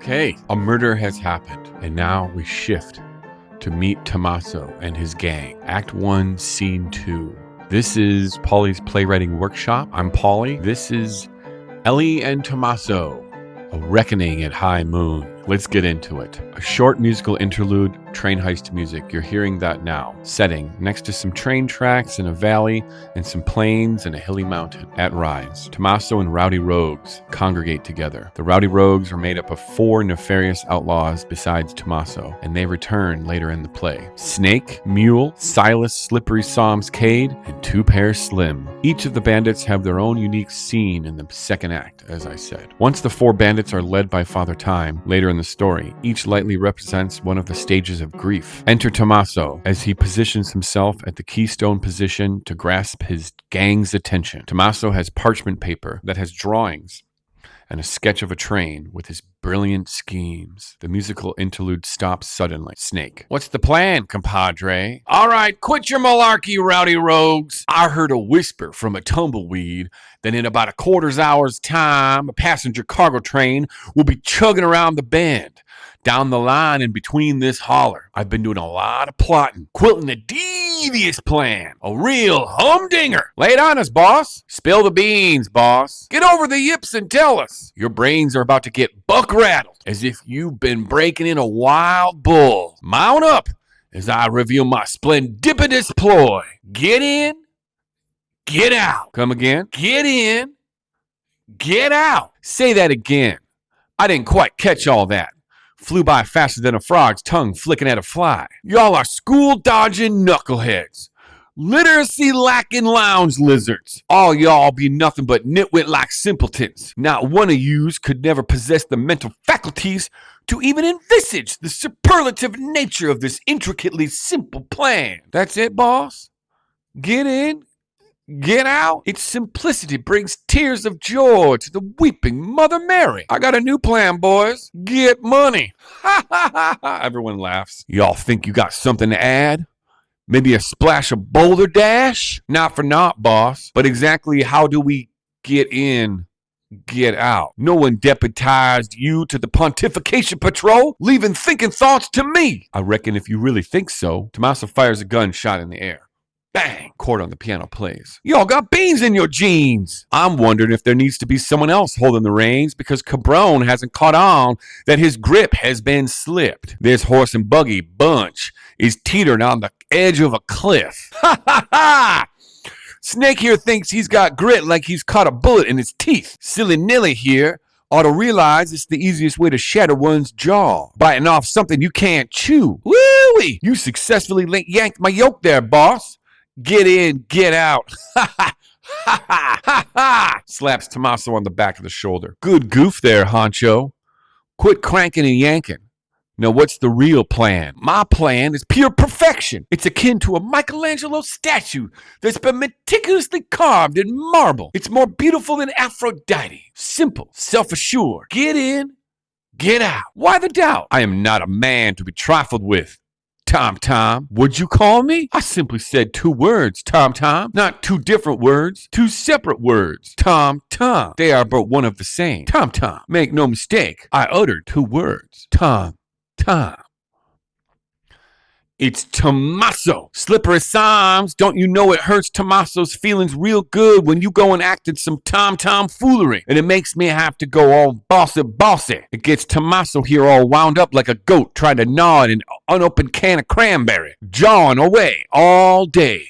Okay, a murder has happened, and now we shift to meet Tomasso and his gang. Act 1, Scene 2. This is Paulie's Playwriting Workshop. I'm Paulie. This is Ellie and Tomasso, a reckoning at high moon. Let's get into it. A short musical interlude, train heist music. You're hearing that now. Setting, next to some train tracks in a valley and some plains and a hilly mountain. At rise, Tomasso and rowdy rogues congregate together. The rowdy rogues are made up of 4 nefarious outlaws besides Tomasso, and they return later in the play. Snake, Mule, Silas, Slippery Psalms, Cade, and 2 Pair Slim. Each of the bandits have their own unique scene in the second act, as I said. Once the 4 bandits are led by Father Time, later in the story, each lightly represents one of the stages of grief. Enter Tomasso as he positions himself at the keystone position to grasp his gang's attention. Tomasso has parchment paper that has drawings and a sketch of a train with his brilliant schemes. The musical interlude stops suddenly. Snake. What's the plan, compadre? All right, quit your malarkey, rowdy rogues. I heard a whisper from a tumbleweed that in about a quarter's hour's time, a passenger cargo train will be chugging around the bend, down the line and between this holler. I've been doing a lot of plotting, quilting a devious plan, a real humdinger. Lay it on us, boss. Spill the beans, boss. Get over the yips and tell us. Your brains are about to get buck rattled as if you've been breaking in a wild bull. Mount up as I reveal my splendipitous ploy. Get in, get out. Come again. Get in, get out. Say that again. I didn't quite catch all that. Flew by faster than a frog's tongue flicking at a fly. Y'all are school-dodging knuckleheads. Literacy-lacking lounge lizards. All y'all be nothing but nitwit-like simpletons. Not one of yous could never possess the mental faculties to even envisage the superlative nature of this intricately simple plan. That's it, boss? Get in, get out. Its simplicity brings tears of joy to the weeping Mother Mary. I got a new plan, boys. Get money. Ha ha ha ha. Everyone laughs. Y'all think you got something to add? Maybe a splash of Boulder Dash? Not for naught, boss. But exactly how do we get in, get out? No one deputized you to the pontification patrol, leaving thinking thoughts to me. I reckon if you really think so. Tomasso fires a gun shot in the air. Bang! Chord on the piano plays. Y'all got beans in your jeans. I'm wondering if there needs to be someone else holding the reins because Cabron hasn't caught on that his grip has been slipped. This horse and buggy bunch is teetering on the edge of a cliff. Ha ha ha! Snake here thinks he's got grit like he's caught a bullet in his teeth. Silly Nilly here ought to realize it's the easiest way to shatter one's jaw. Biting off something you can't chew. Woo-wee! You successfully yanked my yoke there, boss. Get in, get out. Ha ha ha ha ha ha. Slaps Tomasso on the back of the shoulder. Good goof there, Honcho. Quit cranking and yanking. Now what's the real plan? My plan is pure perfection. It's akin to a Michelangelo statue that's been meticulously carved in marble. It's more beautiful than Aphrodite. Simple, self-assured. Get in, get out. Why the doubt? I am not a man to be trifled with. Tom, what'd you call me? I simply said 2 words, Tom. Not 2 different words, 2 separate words. Tom. They are but one of the same. Tom. Make no mistake, I uttered 2 words. Tom. It's Tomasso. Slippery Psalms, don't you know it hurts Tomasso's feelings real good when you go and act in some Tom foolery. And it makes me have to go all bossy. It gets Tomasso here all wound up like a goat trying to gnaw at an unopened can of cranberry. Jawing away all day.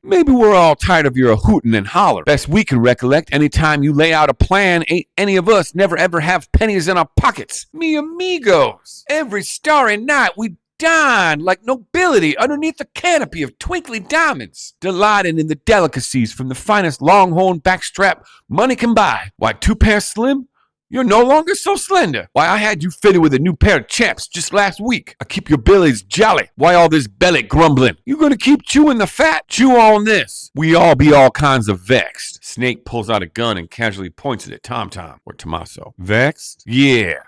Maybe we're all tired of your hooting and holler. Best we can recollect, anytime you lay out a plan, ain't any of us never ever have pennies in our pockets. Mi amigos. Every starry night we dine like nobility underneath a canopy of twinkly diamonds, delighting in the delicacies from the finest longhorn backstrap money can buy. Why, 2 Pair Slim? You're no longer so slender. Why, I had you fitted with a new pair of chaps just last week. I keep your bellies jolly. Why all this belly grumbling? You gonna keep chewing the fat? Chew on this. We all be all kinds of vexed. Snake pulls out a gun and casually points it at Tom or Tomasso. Vexed? Yeah.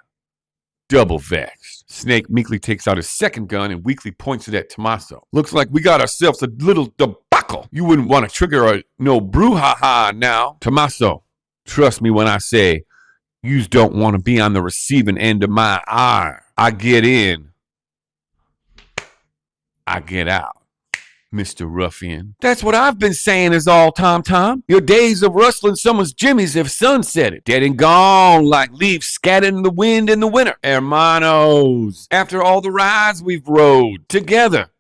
Double vexed. Snake meekly takes out his second gun and weakly points it at Tomasso. Looks like we got ourselves a little debacle. You wouldn't want to trigger no brouhaha now. Tomasso, trust me when I say You don't want to be on the receiving end of my ire. I get in. I get out. Mr. Ruffian. That's what I've been saying is all, Tom. Your days of rustling someone's jimmies have sunsetted. Dead and gone like leaves scattered in the wind in the winter. Hermanos. After all the rides we've rode together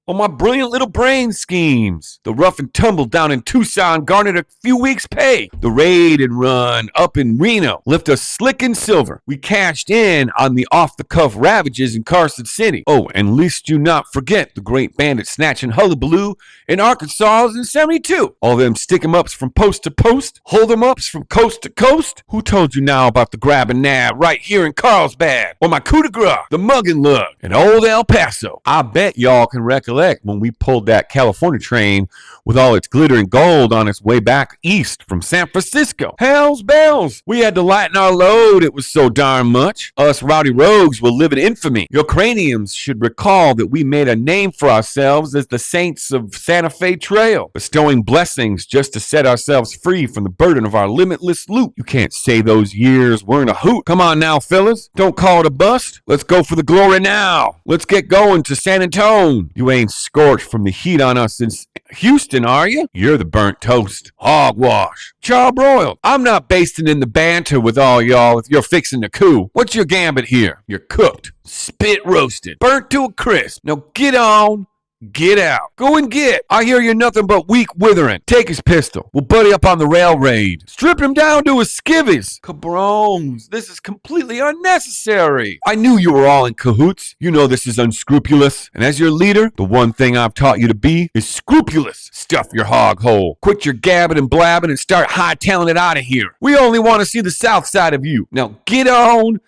on my brilliant little brain schemes. The rough and tumble down in Tucson garnered a few weeks' pay. The raid and run up in Reno left us slick and silver. We cashed in on the off-the-cuff ravages in Carson City. Oh, and lest you not forget the great bandit snatch and hullabaloo in Arkansas in 72. All them stick-em-ups from post to post, hold-em-ups from coast to coast. Who told you now about the grab and nab right here in Carlsbad? Or my coup de grace, the mug and lug, and old El Paso? I bet y'all can recollect when we pulled that California train with all its glittering gold on its way back east from San Francisco. Hell's bells! We had to lighten our load, it was so darn much. Us rowdy rogues will live in infamy. Your craniums should recall that we made a name for ourselves as the Saints of Santa Fe Trail, bestowing blessings just to set ourselves free from the burden of our limitless loot. You can't say those years weren't a hoot. Come on now, fellas. Don't call it a bust. Let's go for the glory now. Let's get going to San Antonio. You ain't scorched from the heat on us in Houston, are you? You're the burnt toast. Hogwash. Charbroiled. I'm not basting in the banter with all y'all if you're fixing the coup. What's your gambit here? You're cooked. Spit roasted. Burnt to a crisp. Now get on. Get out. Go and get. I hear you're nothing but weak withering. Take his pistol. We'll buddy up on the rail raid. Strip him down to his skivvies. Cabrones, this is completely unnecessary. I knew you were all in cahoots. You know this is unscrupulous. And as your leader, the one thing I've taught you to be is scrupulous. Stuff your hog hole. Quit your gabbing and blabbing and start hightailing it out of here. We only want to see the south side of you. Now get on.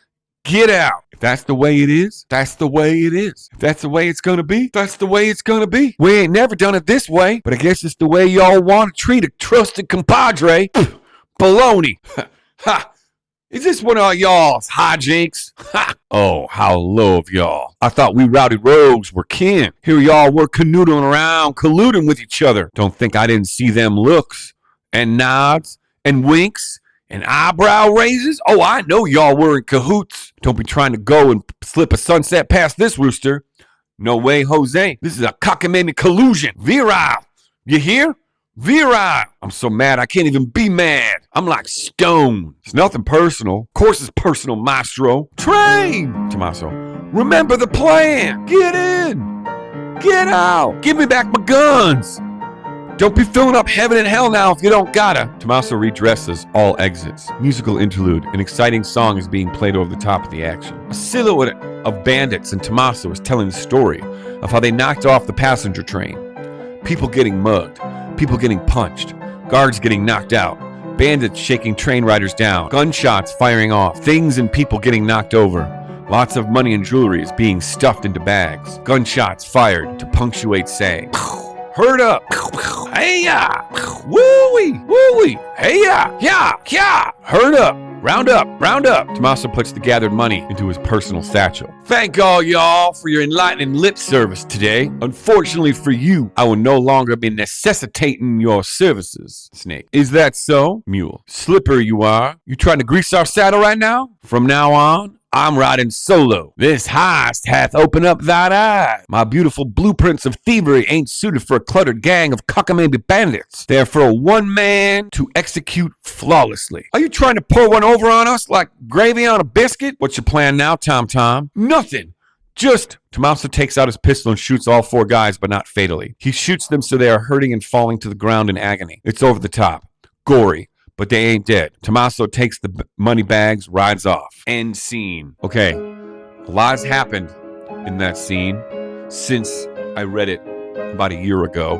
Get out. If that's the way it is, that's the way it is. If that's the way it's gonna be, that's the way it's gonna be. We ain't never done it this way, but I guess it's the way y'all want to treat a trusted compadre. Baloney. Ha. Is this one of y'all's hijinks? Ha. Oh, how low of y'all. I thought we rowdy rogues were kin. Here y'all were canoodling around, colluding with each other. Don't think I didn't see them looks and nods and winks and eyebrow raises? Oh, I know y'all were in cahoots. Don't be trying to go and slip a sunset past this rooster. No way, Jose. This is a cockamamie collusion. Virile. You hear? Virile. I'm so mad I can't even be mad. I'm like stone. It's nothing personal. Of course it's personal, maestro. Train, Tomasso. Remember the plan. Get in. Get out. Give me back my guns. Don't be filling up heaven and hell now if you don't gotta. Tomasso redresses all exits. Musical interlude. An exciting song is being played over the top of the action. A silhouette of bandits and Tomasso is telling the story of how they knocked off the passenger train. People getting mugged. People getting punched. Guards getting knocked out. Bandits shaking train riders down. Gunshots firing off. Things and people getting knocked over. Lots of money and jewelry is being stuffed into bags. Gunshots fired to punctuate saying, herd up. Hey-ya. Woo-wee. Woo-wee. Hey-ya. Yeah. Yeah. Herd up. Round up. Round up. Tomasso puts the gathered money into his personal satchel. Thank all y'all for your enlightening lip service today. Unfortunately for you, I will no longer be necessitating your services. Snake. Is that so? Mule. Slipper you are. You trying to grease our saddle right now? From now on, I'm riding solo. This heist hath opened up that eye. My beautiful blueprints of thievery ain't suited for a cluttered gang of cockamamie bandits. They're for a one man to execute flawlessly. Are you trying to pour one over on us like gravy on a biscuit? What's your plan now, Tom? Nothing. Just, Tomasso takes out his pistol and shoots all four guys, but not fatally. He shoots them so they are hurting and falling to the ground in agony. It's over the top. Gory. But they ain't dead. Tomasso takes the money bags, rides off. End scene. Okay, a lot has happened in that scene since I read it about a year ago.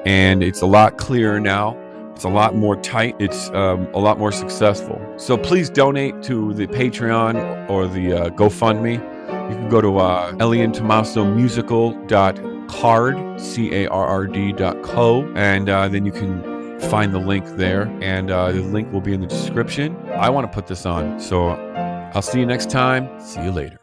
And it's a lot clearer now. It's a lot more tight. It's a lot more successful. So please donate to the Patreon or the GoFundMe. You can go to Ellie And Tomasso musical.card, CARRD.co, and then you can find the link there, and the link will be in the description. I want to put this on, so I'll see you next time. See you later.